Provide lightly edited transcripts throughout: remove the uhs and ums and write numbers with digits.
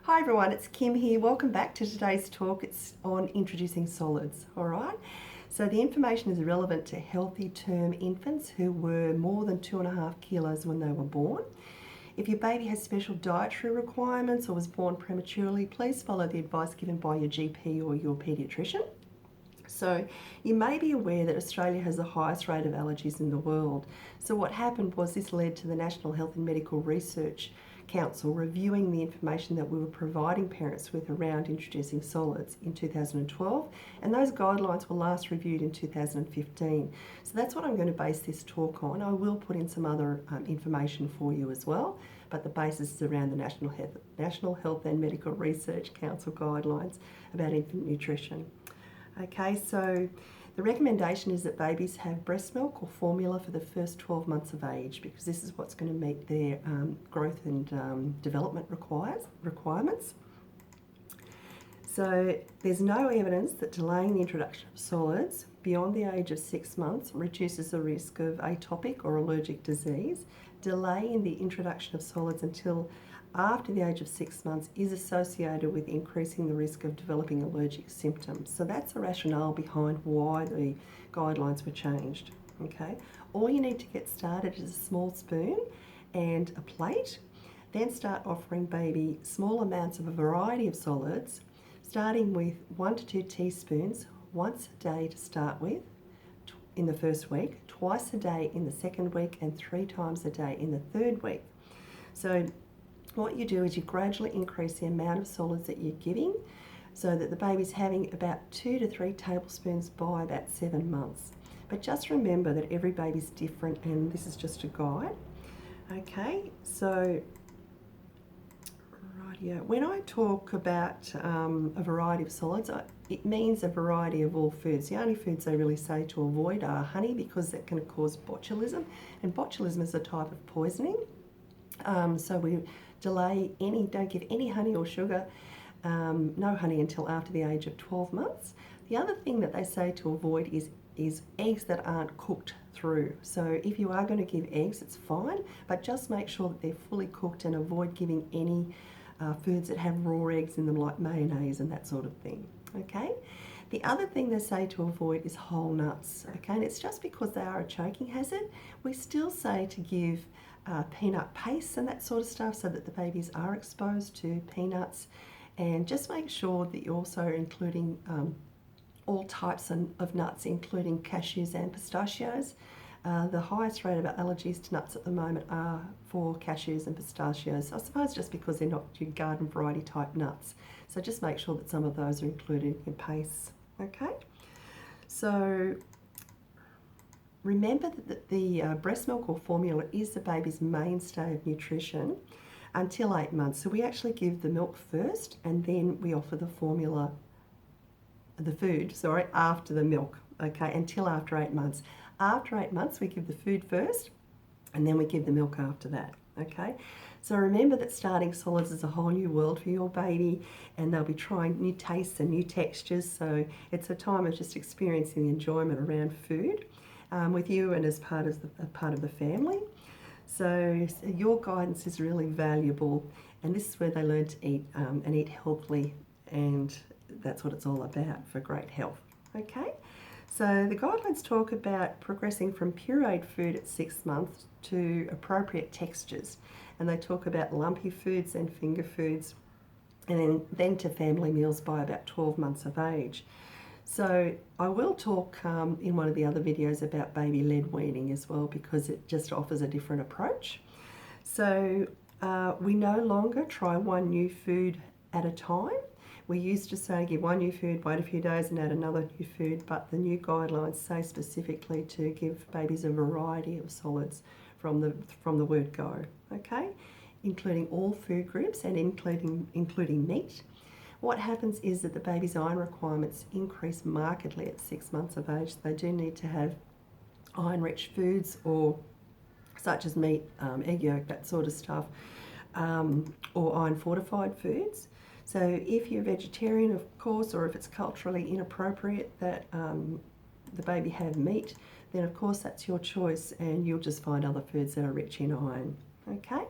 Hi everyone, it's Kim here. Welcome back to today's talk. It's on introducing solids, all right? So the information is relevant to healthy term infants who were more than 2.5 kilos when they were born. If your baby has special dietary requirements or was born prematurely, please follow the advice given by your GP or your paediatrician. So you may be aware that Australia has the highest rate of allergies in the world. So what happened was this led to the National Health and Medical Research Council reviewing the information that we were providing parents with around introducing solids in 2012, and those guidelines were last reviewed in 2015. So that's what I'm going to base this talk on. I will put in some other information for you as well, but the basis is around the National Health and Medical Research Council guidelines about infant nutrition. Okay, so the recommendation is that babies have breast milk or formula for the first 12 months of age, because this is what's going to meet their growth and development requirements. So there's no evidence that delaying the introduction of solids beyond the age of 6 months reduces the risk of atopic or allergic disease. Delaying the introduction of solids until after the age of 6 months is associated with increasing the risk of developing allergic symptoms. So that's the rationale behind why the guidelines were changed. Okay, all you need to get started is a small spoon and a plate. Then start offering baby small amounts of a variety of solids, starting with 1 to 2 teaspoons once a day to start with in the first week, twice a day in the second week, and 3 times a day in the third week. So what you do is you gradually increase the amount of solids that you're giving so that the baby's having about 2 to 3 tablespoons by about 7 months. But just remember that every baby's different and this is just a guide. Okay, so when I talk about a variety of solids, it means a variety of all foods. The only foods they really say to avoid are honey, because that can cause botulism, and botulism is a type of poisoning. So we don't give any honey or sugar, no honey until after the age of 12 months. The other thing that they say to avoid is eggs that aren't cooked through. So if you are going to give eggs, it's fine, but just make sure that they're fully cooked and avoid giving any foods that have raw eggs in them, like mayonnaise and that sort of thing. Okay. The other thing they say to avoid is whole nuts. Okay, and it's just because they are a choking hazard. We still say to give peanut paste and that sort of stuff so that the babies are exposed to peanuts, and just make sure that you're also including all types of nuts, including cashews and pistachios. The highest rate of allergies to nuts at the moment are for cashews and pistachios. I suppose just because they're not your garden variety type nuts. So just make sure that some of those are included in pastes. Okay, so remember that the breast milk or formula is the baby's mainstay of nutrition until 8 months. So we actually give the milk first and then we offer the formula, after the milk, okay, until after 8 months. After 8 months, we give the food first and then we give the milk after that, okay? So remember that starting solids is a whole new world for your baby, and they'll be trying new tastes and new textures. So it's a time of just experiencing the enjoyment around food with you and as part of the family. So your guidance is really valuable, and this is where they learn to eat and eat healthily, and that's what it's all about for great health. Okay, so the guidelines talk about progressing from pureed food at 6 months to appropriate textures, and they talk about lumpy foods and finger foods, and then to family meals by about 12 months of age. So I will talk in one of the other videos about baby-led weaning as well, because it just offers a different approach. So we no longer try one new food at a time. We used to say give one new food, wait a few days and add another new food, but the new guidelines say specifically to give babies a variety of solids from the word go, okay? Including all food groups and including meat. What happens is that the baby's iron requirements increase markedly at 6 months of age. They do need to have iron-rich foods, or such as meat, egg yolk, that sort of stuff, or iron-fortified foods. So if you're vegetarian, of course, or if it's culturally inappropriate that the baby have meat, then of course that's your choice, and you'll just find other foods that are rich in iron. Okay,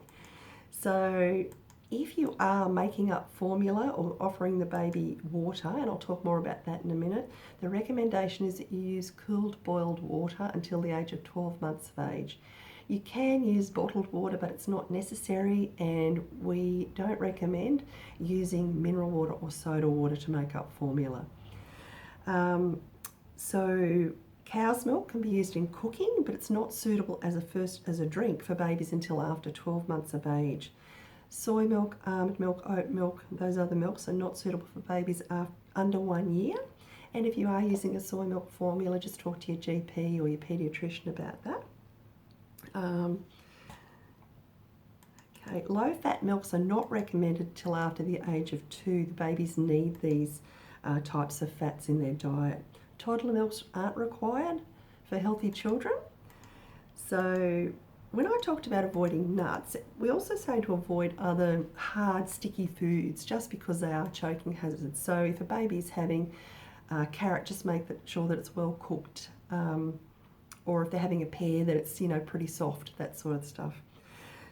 so If you are making up formula or offering the baby water, and I'll talk more about that in a minute, the recommendation is that you use cooled boiled water until the age of 12 months of age. You can use bottled water, but it's not necessary, and we don't recommend using mineral water or soda water to make up formula. So cow's milk can be used in cooking, but it's not suitable as a drink for babies until after 12 months of age. Soy milk, almond milk, oat milk, those other milks are not suitable for babies under 1 year. And if you are using a soy milk formula, just talk to your GP or your paediatrician about that. Okay, low-fat milks are not recommended till after the age of 2. The babies need these types of fats in their diet. Toddler milks aren't required for healthy children. So when I talked about avoiding nuts, we also say to avoid other hard, sticky foods just because they are choking hazards. So if a baby's having carrot, just make sure that it's well cooked. Or if they're having a pear, that it's, pretty soft, that sort of stuff.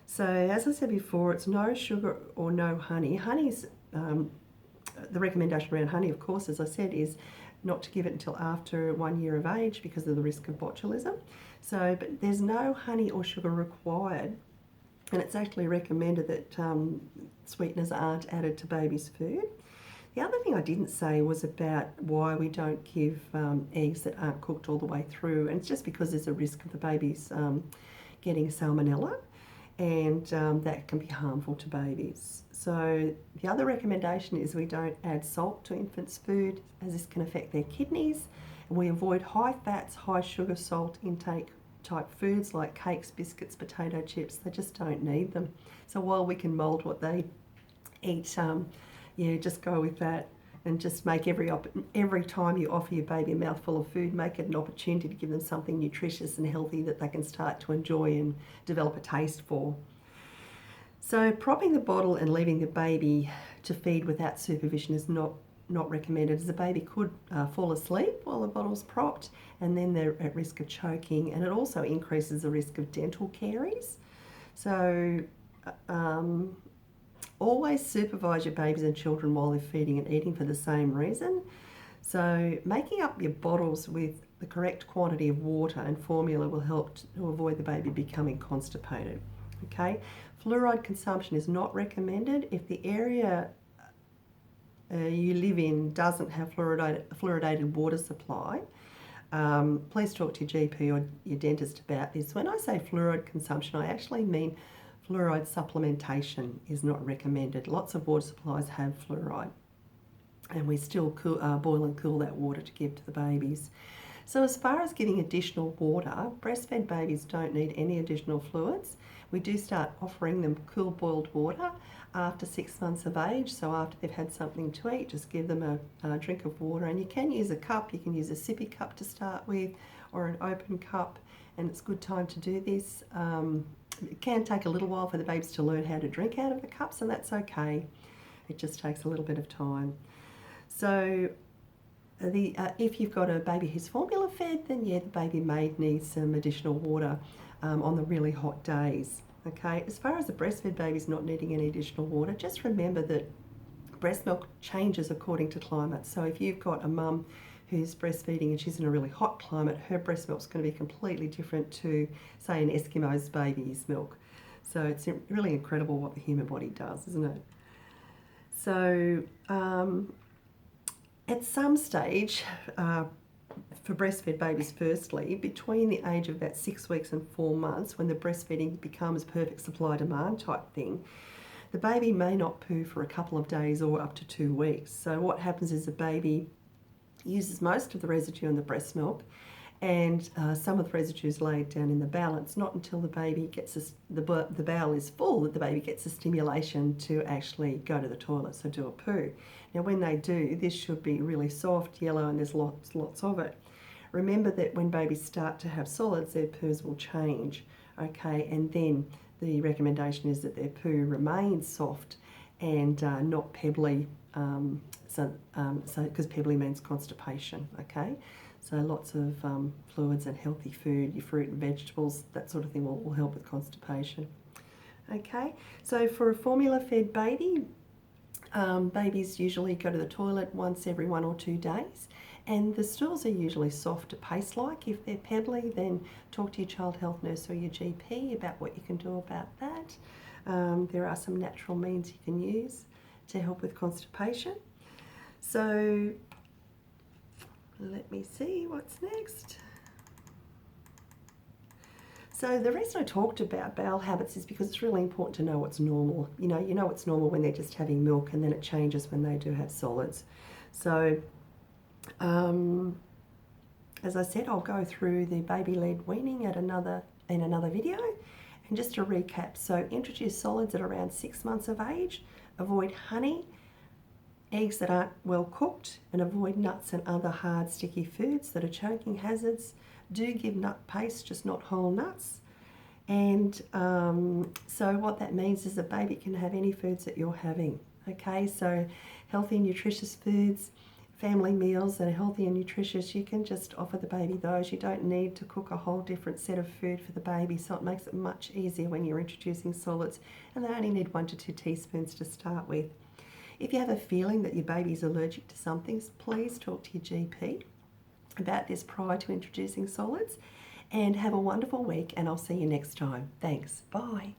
So as I said before, it's no sugar or no honey. Honey's, the recommendation around honey, of course, as I said, is not to give it until after 1 year of age because of the risk of botulism. So, but there's no honey or sugar required, and it's actually recommended that sweeteners aren't added to baby's food. The other thing I didn't say was about why we don't give eggs that aren't cooked all the way through, and it's just because there's a risk of the babies getting salmonella, and that can be harmful to babies. So the other recommendation is we don't add salt to infants' food, as this can affect their kidneys. And we avoid high fats, high sugar, salt intake type foods like cakes, biscuits, potato chips. They just don't need them. So while we can mould what they eat, just go with that, and just make every time you offer your baby a mouthful of food, make it an opportunity to give them something nutritious and healthy that they can start to enjoy and develop a taste for. So propping the bottle and leaving the baby to feed without supervision is not recommended, as the baby could fall asleep while the bottle's propped, and then they're at risk of choking, and it also increases the risk of dental caries. So always supervise your babies and children while they're feeding and eating for the same reason. So making up your bottles with the correct quantity of water and formula will help to avoid the baby becoming constipated. Okay, fluoride consumption is not recommended. If the area you live in doesn't have fluoridated water supply, please talk to your GP or your dentist about this. When I say fluoride consumption, I actually mean fluoride supplementation is not recommended. Lots of water supplies have fluoride, and we still boil and cool that water to give to the babies. So as far as giving additional water, breastfed babies don't need any additional fluids. We do start offering them cool boiled water after 6 months of age. So after they've had something to eat, just give them a drink of water. And you can use a cup, you can use a sippy cup to start with, or an open cup, and it's a good time to do this. It can take a little while for the babies to learn how to drink out of the cups, and that's okay. It just takes a little bit of time. So if you've got a baby who's formula fed, then the baby may need some additional water on the really hot days. Okay, as far as the breastfed baby's not needing any additional water, just remember that breast milk changes according to climate. So if you've got a mum who's breastfeeding and she's in a really hot climate, her breast milk's going to be completely different to, say, an Eskimo's baby's milk. So it's really incredible what the human body does, isn't it? So at some stage, for breastfed babies firstly, between the age of about 6 weeks and 4 months, when the breastfeeding becomes perfect supply-demand type thing, the baby may not poo for a couple of days or up to 2 weeks. So what happens is the baby uses most of the residue in the breast milk, and some of the residue is laid down in the bowel. It's not until the baby gets the bowel is full that the baby gets the stimulation to actually go to the toilet, so do a poo. Now when they do, this should be really soft, yellow, and there's lots of it. Remember that when babies start to have solids, their poos will change, okay, and then the recommendation is that their poo remains soft and not pebbly, because pebbly means constipation, okay? So lots of fluids and healthy food, your fruit and vegetables, that sort of thing will help with constipation. Okay, so for a formula-fed baby, babies usually go to the toilet once every 1 or 2 days, and the stools are usually soft to paste-like. If they're pebbly, then talk to your child health nurse or your GP about what you can do about that. There are some natural means you can use to help with constipation. So let me see what's next. So the reason I talked about bowel habits is because it's really important to know what's normal. You know it's normal when they're just having milk, and then it changes when they do have solids. So as I said, I'll go through the baby-led weaning in another video. And just to recap, so introduce solids at around 6 months of age, avoid honey, eggs that aren't well cooked, and avoid nuts and other hard sticky foods that are choking hazards. Do give nut paste, just not whole nuts. And so what that means is a baby can have any foods that you're having. Okay, so healthy, nutritious foods, family meals that are healthy and nutritious, you can just offer the baby those. You don't need to cook a whole different set of food for the baby, so it makes it much easier when you're introducing solids, and they only need 1 to 2 teaspoons to start with. If you have a feeling that your baby's allergic to something, please talk to your GP about this prior to introducing solids, and have a wonderful week, and I'll see you next time. Thanks. Bye.